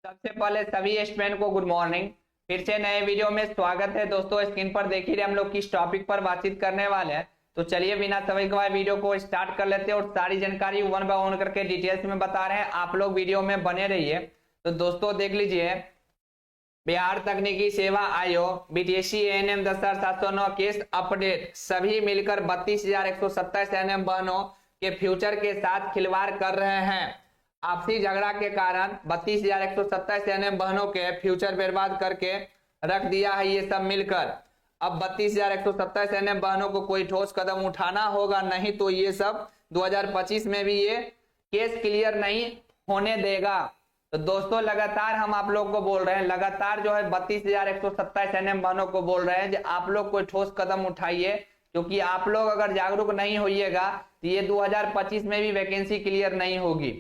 सबसे पहले सभी स्टूडेंट को गुड मॉर्निंग। फिर से नए वीडियो में स्वागत है। दोस्तों स्क्रीन पर देख ही रहे हम लोग किस टॉपिक पर बातचीत करने वाले हैं। तो चलिए बिना समय गवाए वीडियो को स्टार्ट कर लेते हैं और सारी जानकारी वन बाय वन करके डिटेल्स में बता रहे हैं। आप लोग वीडियो में बने रहिए। तो दोस्तों देख लीजिए, बिहार तकनीकी सेवा आयोग बीटीएससी एएनएम 10,709 केस अपडेट सभी मिलकर 32,127 एनएम बहनों के फ्यूचर के साथ खिलवाड़ कर रहे हैं। आपसी झगड़ा के कारण 32,127 एनएम बहनों के फ्यूचर बर्बाद करके रख दिया है ये सब मिलकर। अब 32,127 एनएम बहनों को कोई ठोस कदम उठाना होगा, नहीं तो ये सब 2025 में भी ये केस क्लियर नहीं होने देगा। तो दोस्तों लगातार हम आप लोग को बोल रहे हैं, लगातार जो है 32,127 एनएम बहनों को बोल रहे हैं कि आप लोग कोई ठोस कदम उठाइए, क्योंकि आप लोग अगर जागरूक नहीं होइएगा तो ये 2025 में भी वैकेंसी क्लियर नहीं होगी।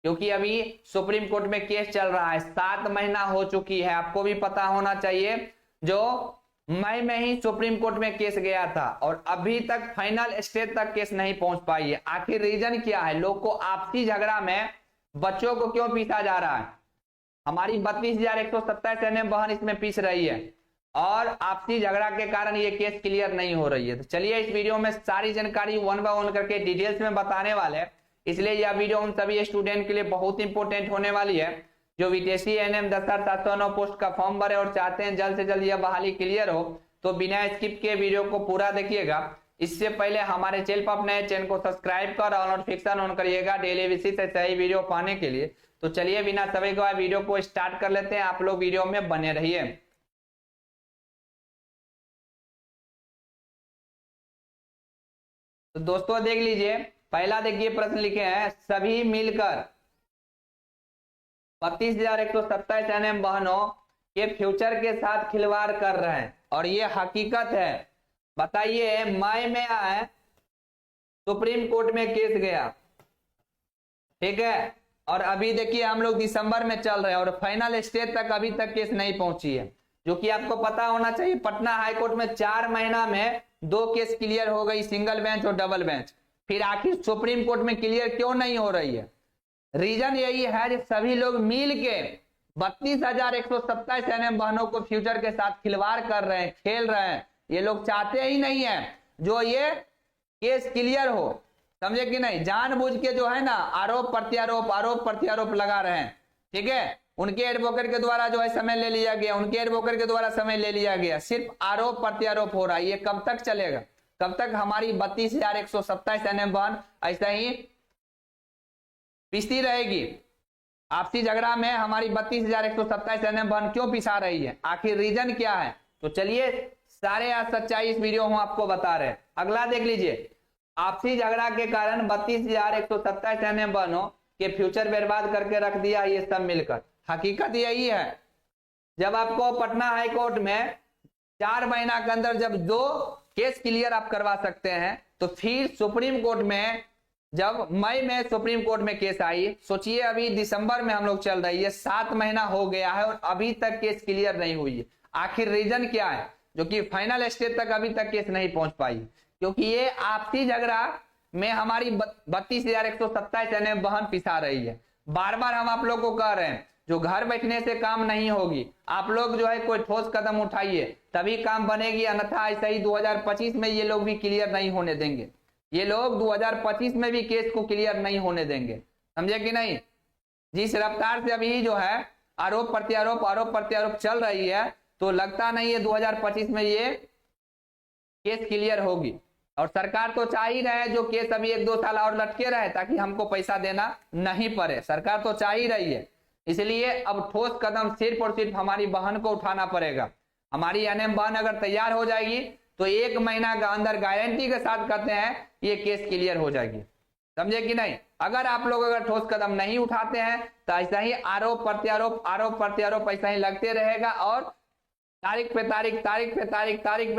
क्योंकि अभी सुप्रीम कोर्ट में केस चल रहा है, 7 महीना हो चुकी है। आपको भी पता होना चाहिए, जो मई में ही सुप्रीम कोर्ट में केस गया था और अभी तक फाइनल स्टेज तक केस नहीं पहुंच पाई है। आखिर रीजन क्या है? लोग को आपसी झगड़ा में बच्चों को क्यों पीसा जा रहा है? हमारी 32,127 एनएम बहन इसमें पीस रही है और आपसी झगड़ा के कारण ये केस क्लियर नहीं हो रही है। तो चलिए इस वीडियो में सारी जानकारी वन बाय वन करके डिटेल्स में बताने वाले हैं, इसलिए यह वीडियो उन सभी स्टूडेंट के लिए बहुत इंपॉर्टेंट होने वाली है जो बीटीएससी एएनएम 10,709 पोस्ट का फॉर्म भरे और चाहते हैं जल्द से जल्द यह बहाली क्लियर हो। तो बिना स्किप के वीडियो को पूरा देखिएगा। इससे पहले हमारे चैनल पर अपने चैनल को सब्सक्राइब कर और नोटिफिकेशन ऑन करिएगा डेली बेसिस से सही वीडियो पाने के लिए। तो चलिए बिना समय गवाए वीडियो को स्टार्ट कर लेते हैं। आप लोग वीडियो में बने रहिए। तो दोस्तों देख लीजिए, पहला देखिए प्रश्न लिखे हैं, सभी मिलकर 32,127 एनएम बहनों के फ्यूचर के साथ खिलवाड़ कर रहे हैं और ये हकीकत है। बताइए, मई में आए सुप्रीम कोर्ट में केस गया, ठीक है, और अभी देखिए हम लोग दिसंबर में चल रहे हैं और फाइनल स्टेज तक अभी तक केस नहीं पहुंची है। जो कि आपको पता होना चाहिए, पटना हाईकोर्ट में 4 महीना में 2 केस क्लियर हो गई, सिंगल बेंच और डबल बेंच। फिर आखिर सुप्रीम कोर्ट में क्लियर क्यों नहीं हो रही है? रीजन यही है कि सभी लोग मिल के 32,127 एनएम बहनों को फ्यूचर के साथ खिलवाड़ कर रहे हैं, खेल रहे हैं। ये लोग चाहते ही नहीं है जो ये केस क्लियर हो, समझे कि नहीं? जानबूझ के जो है ना आरोप प्रत्यारोप लगा रहे हैं, ठीक है। उनके एडवोकेट के द्वारा जो है समय ले लिया गया, उनके एडवोकेट के द्वारा समय ले लिया गया, सिर्फ आरोप प्रत्यारोप हो रहा है। ये कब तक चलेगा? कब तक हमारी 32,127 एनएम बहन ऐसा ही पिसती रहेगी? आपसी झगड़ा में हमारी 32,127 एनएम बहन क्यों पिसा रही है? आखिर रीजन क्या है? तो चलिए सारे आज सच्चाई इस वीडियो हम आपको बता रहे हैं। अगला देख लीजिए, आपसी झगड़ा के कारण 32,127 एनएम बहनों के फ्यूचर बर्बाद करके रख दिया ये सब मिलकर। हकीकत यही है, जब आपको पटना हाई कोर्ट में 4 महीना के अंदर जब 2 केस क्लियर आप करवा सकते हैं, तो फिर सुप्रीम कोर्ट में जब मई में सुप्रीम कोर्ट में केस आई, सोचिए अभी दिसंबर में हम लोग चल रही है, 7 महीना हो गया है और अभी तक केस क्लियर नहीं हुई है। आखिर रीजन क्या है जो कि फाइनल स्टेज तक अभी तक केस नहीं पहुंच पाई? क्योंकि ये आपसी झगड़ा में हमारी 32,127 एनएम बहन पिसा रही है। बार बार हम आप लोग को कह रहे हैं, जो घर बैठने से काम नहीं होगी, आप लोग जो है कोई ठोस कदम उठाइए तभी काम बनेगी, अन्यथा ऐसा ही 2025 में ये लोग भी क्लियर नहीं होने देंगे। ये लोग 2025 में भी केस को क्लियर नहीं होने देंगे, समझे कि नहीं? जिस रफ्तार से अभी जो है आरोप प्रत्यारोप चल रही है, तो लगता नहीं है 2025 में ये केस क्लियर होगी। और सरकार तो चाह ही रहे जो केस अभी 1-2 साल और लटके रहे ताकि हमको पैसा देना नहीं पड़े। सरकार तो चाह ही रही है, इसलिए अब ठोस कदम सिर्फ और सिर्फ हमारी बहन को उठाना पड़ेगा। हमारी एनएम बहन अगर तैयार हो जाएगी तो 1 महीना के अंदर गारंटी के साथ कहते हैं ये केस क्लियर हो जाएगी, समझे कि नहीं? अगर आप लोग अगर ठोस कदम नहीं उठाते हैं तो ऐसा ही आरोप प्रत्यारोप ऐसा ही लगते रहेगा और तारीख पे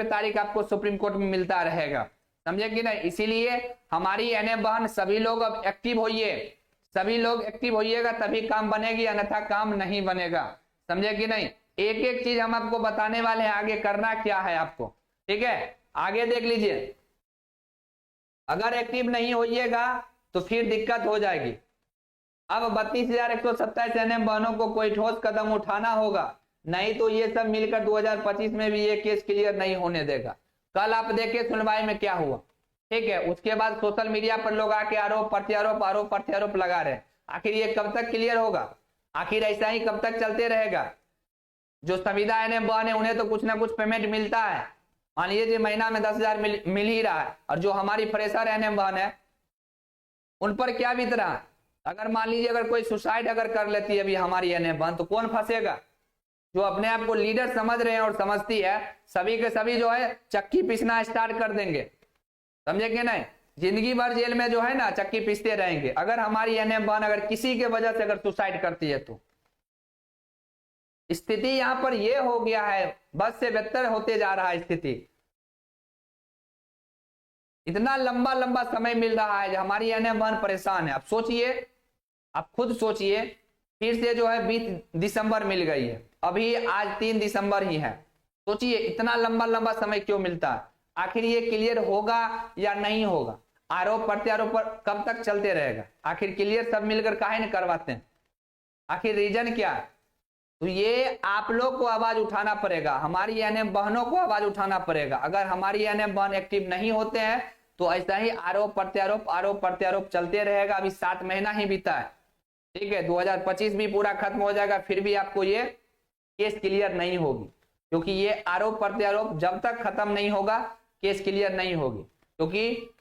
तारीख आपको सुप्रीम कोर्ट में मिलता रहेगा, समझे कि नहीं? इसीलिए हमारी एनएम बहन सभी लोग अब एक्टिव होइए, सभी लोग एक्टिव होइएगा तभी काम बनेगी, अन्यथा काम नहीं बनेगा, समझे कि नहीं? एक एक चीज हम आपको बताने वाले हैं, आगे करना क्या है आपको, ठीक है? आगे देख लीजिए, अगर एक्टिव नहीं होइएगा तो फिर दिक्कत हो जाएगी। अब 32,127 एनएम बहनों को कोई ठोस कदम उठाना होगा, नहीं तो ये सब मिलकर 2025 में भी ये केस क्लियर नहीं होने देगा। कल आप देखिए सुनवाई में क्या हुआ, ठीक है। उसके बाद सोशल मीडिया पर लोग आके आरोप प्रत्यारोप लगा रहे हैं। आखिर ये कब तक क्लियर होगा? आखिर ऐसा ही कब तक चलते रहेगा? जो संविदा एनएम बहन है उन्हें तो कुछ ना कुछ पेमेंट मिलता है, मान लीजिए महीना में 10,000 मिल ही रहा है, और जो हमारी फ्रेशर एनएम बहन है उन पर क्या बीत रहा है? अगर मान लीजिए अगर कोई सुसाइड अगर कर लेती है अभी हमारी एनएम बहन, तो कौन फंसेगा? जो अपने आप को लीडर समझ रहे हैं और समझती है, सभी के सभी जो है चक्की पीसना स्टार्ट कर देंगे, समझे कि नहीं? जिंदगी भर जेल में जो है ना चक्की पीसते रहेंगे। अगर हमारी एनएम बहन अगर किसी के वजह से अगर सुसाइड करती है तो स्थिति यहां पर यह हो गया है, बस से बेहतर होते जा रहा है स्थिति। इतना लंबा लंबा समय मिल रहा है, हमारी एनएम बहन परेशान है। आप सोचिए, आप खुद सोचिए, फिर से जो है 20 दिसंबर मिल गई है, अभी आज 3 दिसंबर ही है। सोचिए इतना लंबा लंबा समय क्यों मिलता है? आखिर ये क्लियर होगा या नहीं होगा? आरोप प्रत्यारोप पर कब तक चलते रहेगा? आखिर क्लियर सब मिलकर काहे नहीं करवाते हैं? आखिर रीजन क्या है? तो ये आप लोग को आवाज उठाना पड़ेगा, हमारी एनएम बहनों को आवाज उठाना पड़ेगा। अगर हमारी एनएम बहन एक्टिव नहीं होते हैं तो ऐसा ही आरोप प्रत्यारोप चलते रहेगा। अभी 7 महीना ही बीता है, ठीक है, 2025 भी पूरा खत्म हो जाएगा, फिर भी आपको ये केस क्लियर नहीं होगी, क्योंकि ये आरोप प्रत्यारोप जब तक खत्म नहीं होगा केस क्लियर नहीं होगी। क्योंकि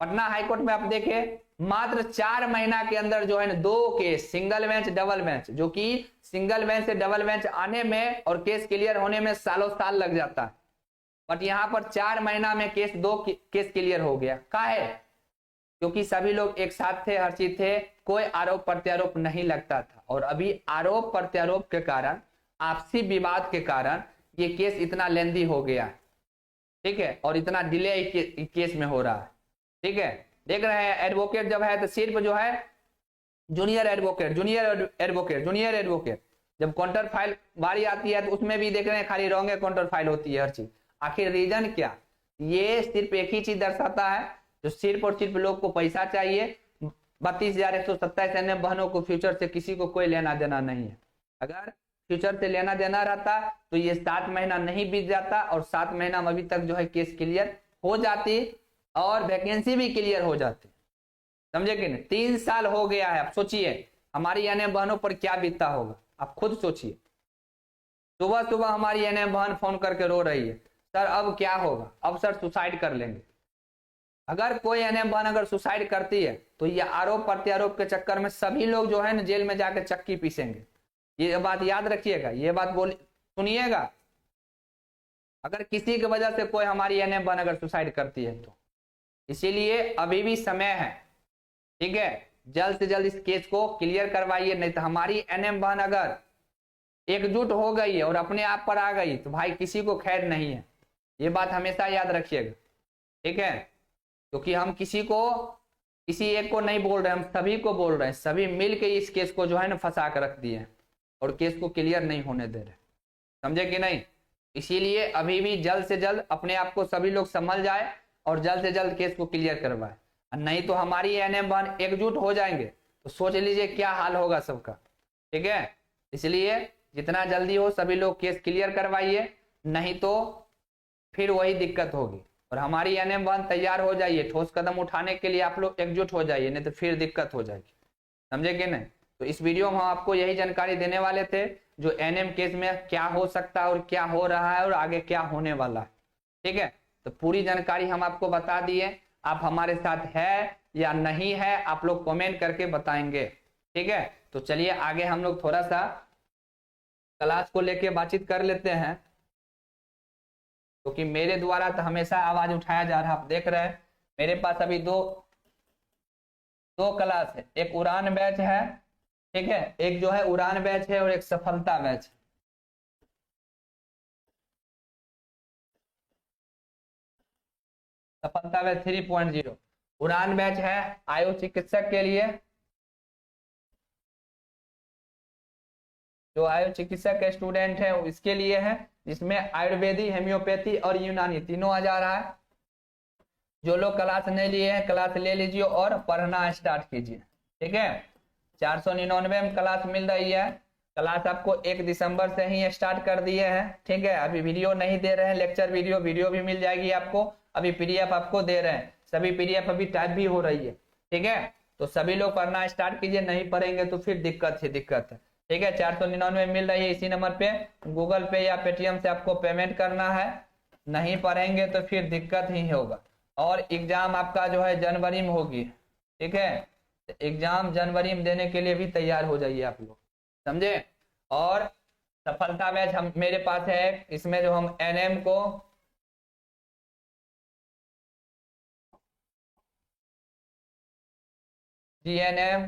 पटना हाईकोर्ट में आप देखें मात्र 4 महीना के अंदर जो है ना 2 case, single bench double bench, जो कि सिंगल बेंच से डबल बेंच आने में और केस क्लियर होने में सालों साल लग जाता है, बट यहां पर 4 महीना में 2 केस क्लियर हो गया। काहे? क्योंकि सभी लोग एक साथ थे, हर चीज थे, कोई आरोप प्रत्यारोप नहीं लगता था। और अभी आरोप प्रत्यारोप के कारण, आपसी विवाद के कारण ये केस इतना लेंदी हो गया, ठीक है, और इतना डिले केस में हो रहा है, ठीक है। देख रहे हैं एडवोकेट जब है तो सिर्फ जो है जूनियर एडवोकेट, जब काउंटर फाइल बारी आती है तो उसमें भी देख रहे हैं खाली रॉन्ग काउंटर फाइल होती है हर चीज। आखिर रीजन क्या? ये सिर्फ एक ही चीज दर्शाता है, जो सिर्फ और सिर्फ लोग को पैसा चाहिए। 32,127 एनएम बहनों को फ्यूचर से किसी को कोई लेना देना नहीं है। अगर फ्यूचर से लेना देना रहता तो ये 7 महीना नहीं बीत जाता, और 7 महीना में अभी तक जो है केस क्लियर हो जाती और वैकेंसी भी क्लियर हो जाती, समझे कि नहीं? 3 साल हो गया है। आप सोचिए हमारी एनएम बहनों पर क्या बीतता होगा, आप खुद सोचिए। सुबह सुबह हमारी एनएम बहन फोन करके रो रही है, सर अब क्या होगा, अब सर सुसाइड कर लेंगे। अगर कोई एनएम बहन अगर सुसाइड करती है तो ये आरोप प्रत्यारोप के चक्कर में सभी लोग जो है ना जेल में जाकर चक्की पीसेंगे। ये बात याद रखिएगा, ये बात सुनिएगा। अगर किसी की वजह से कोई हमारी एनएम बहन अगर सुसाइड करती है तो, इसीलिए अभी भी समय है, ठीक है, जल्द से जल्द इस केस को क्लियर करवाइए। नहीं तो हमारी एनएम बहन अगर एकजुट हो गई है और अपने आप पर आ गई तो भाई किसी को खैर नहीं है। ये बात हमेशा याद रखिएगा, ठीक है, क्योंकि हम किसी एक को नहीं बोल रहे, हम सभी को बोल रहे हैं। सभी मिल के इस केस को जो है ना फंसा कर रख दिए और केस को क्लियर नहीं होने दे रहे, समझे कि नहीं? इसीलिए अभी भी जल्द से जल्द अपने आप को सभी लोग संभल जाए और जल्द से जल्द केस को क्लियर करवाए, नहीं तो हमारी एनएम बहन एकजुट हो जाएंगे तो सोच लीजिए क्या हाल होगा सबका, ठीक है। इसलिए जितना जल्दी हो सभी लोग केस क्लियर करवाइए, नहीं तो फिर वही दिक्कत होगी। और हमारी एनएम बहन तैयार हो जाइए, ठोस कदम उठाने के लिए आप लोग एकजुट हो जाइए, नहीं तो फिर दिक्कत हो जाएगी, समझे कि नहीं? तो इस वीडियो में हम आपको यही जानकारी देने वाले थे, जो एनएम केस में क्या हो सकता है और क्या हो रहा है और आगे क्या होने वाला है, ठीक है। तो पूरी जानकारी हम आपको बता दिए। आप हमारे साथ है या नहीं है आप लोग कमेंट करके बताएंगे, ठीक है। तो चलिए आगे हम लोग थोड़ा सा क्लास को लेके बातचीत कर लेते हैं, क्योंकि मेरे द्वारा तो हमेशा आवाज उठाया जा रहा है। आप देख रहे हैं मेरे पास अभी दो क्लास है, एक उड़ान बैच है, ठीक है, एक जो है उड़ान बैच है और एक सफलता बैच है। सफलता बैच 3.0, उड़ान बैच है आयु चिकित्सक के लिए, जो आयु चिकित्सक के स्टूडेंट है इसके लिए है, जिसमें आयुर्वेदी, हेम्योपैथी और यूनानी तीनों आ जा रहा है। जो लोग क्लास नहीं लिए हैं क्लास ले लीजिए और पढ़ना स्टार्ट कीजिए, ठीक है। 499 में क्लास मिल रही है। क्लास आपको 1 दिसंबर से ही स्टार्ट कर दिए हैं, ठीक है। अभी वीडियो नहीं दे रहे हैं, लेक्चर वीडियो भी मिल जाएगी आपको। अभी पीडीएफ आपको दे रहे हैं, सभी पीडीएफ अभी टाइप भी हो रही है, ठीक है। तो सभी लोग पढ़ना स्टार्ट कीजिए, नहीं पढ़ेंगे तो फिर दिक्कत है, ठीक है। 499 मिल रही है, इसी नंबर पे गूगल पे या पेटीएम से आपको पेमेंट करना है। नहीं पढ़ेंगे तो फिर दिक्कत ही होगा। और एग्जाम आपका जो है जनवरी में होगी, ठीक है। एग्जाम जनवरी में देने के लिए भी तैयार हो जाइए आप लोग, समझे। और सफलता बैच हम मेरे पास है, इसमें जो हम एनएम को जीएनएम,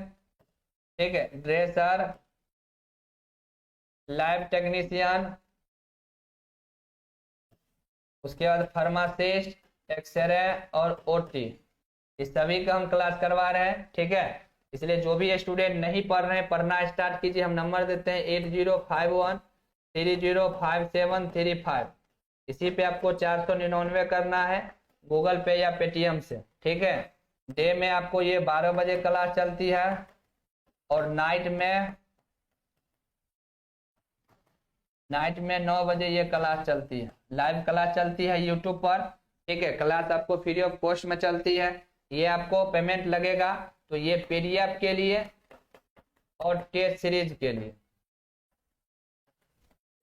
ठीक है, ड्रेसर, लैब टेक्नीशियन, उसके बाद फार्मासिस्ट, एक्सरे और ओटी, इस सभी का हम क्लास करवा रहे हैं, ठीक है। इसलिए जो भी स्टूडेंट नहीं पढ़ रहे हैं, पढ़ना स्टार्ट कीजिए। हम नंबर देते हैं 8051305735। इसी पे आपको 499 करना है, गूगल पे या पेटीएम से, ठीक है। डे में आपको ये 12 बजे क्लास चलती है और नाइट में 9 बजे ये क्लास चलती है। लाइव क्लास चलती है यूट्यूब पर, ठीक है। क्लास आपको फ्री ऑफ कॉस्ट में चलती है। ये आपको पेमेंट लगेगा तो ये पीडीएफ के लिए और टेस्ट सीरीज के लिए,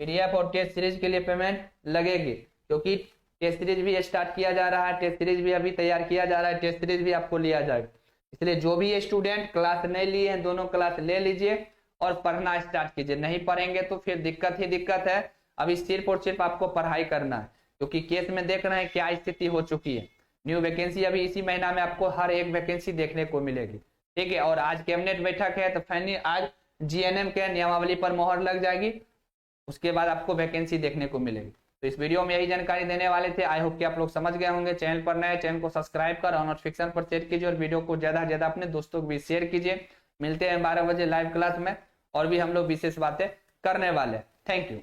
पीडीएफ और टेस्ट सीरीज के लिए पेमेंट लगेगी, क्योंकि टेस्ट सीरीज भी स्टार्ट किया जा रहा है, टेस्ट सीरीज भी अभी तैयार किया जा रहा है, टेस्ट सीरीज भी आपको लिया जाएगा। इसलिए जो भी स्टूडेंट क्लास नहीं लिए हैं, दोनों क्लास ले लीजिए और पढ़ना स्टार्ट कीजिए। नहीं पढ़ेंगे तो फिर दिक्कत ही दिक्कत है। अभी सिर्फ और सिर्फ आपको पढ़ाई करना है, क्योंकि केस में देख रहे हैं क्या स्थिति हो चुकी है। न्यू वैकेंसी अभी इसी महीना में आपको हर एक वैकेंसी देखने को मिलेगी, ठीक है। और आज कैबिनेट बैठक है, तो फाइनली आज जीएनएम के नियमावली पर मोहर लग जाएगी, उसके बाद आपको वैकेंसी देखने को मिलेगी। तो इस वीडियो में यही जानकारी देने वाले थे। आई होप कि आप लोग समझ गए होंगे। चैनल पर नए, चैनल को सब्सक्राइब कर और नोटिफिकेशन पर सेट कीजिए और वीडियो को ज्यादा से ज्यादा अपने दोस्तों को भी शेयर कीजिए। मिलते हैं 12 बजे लाइव क्लास में, और भी हम लोग विशेष बातें करने वाले हैं। Thank you.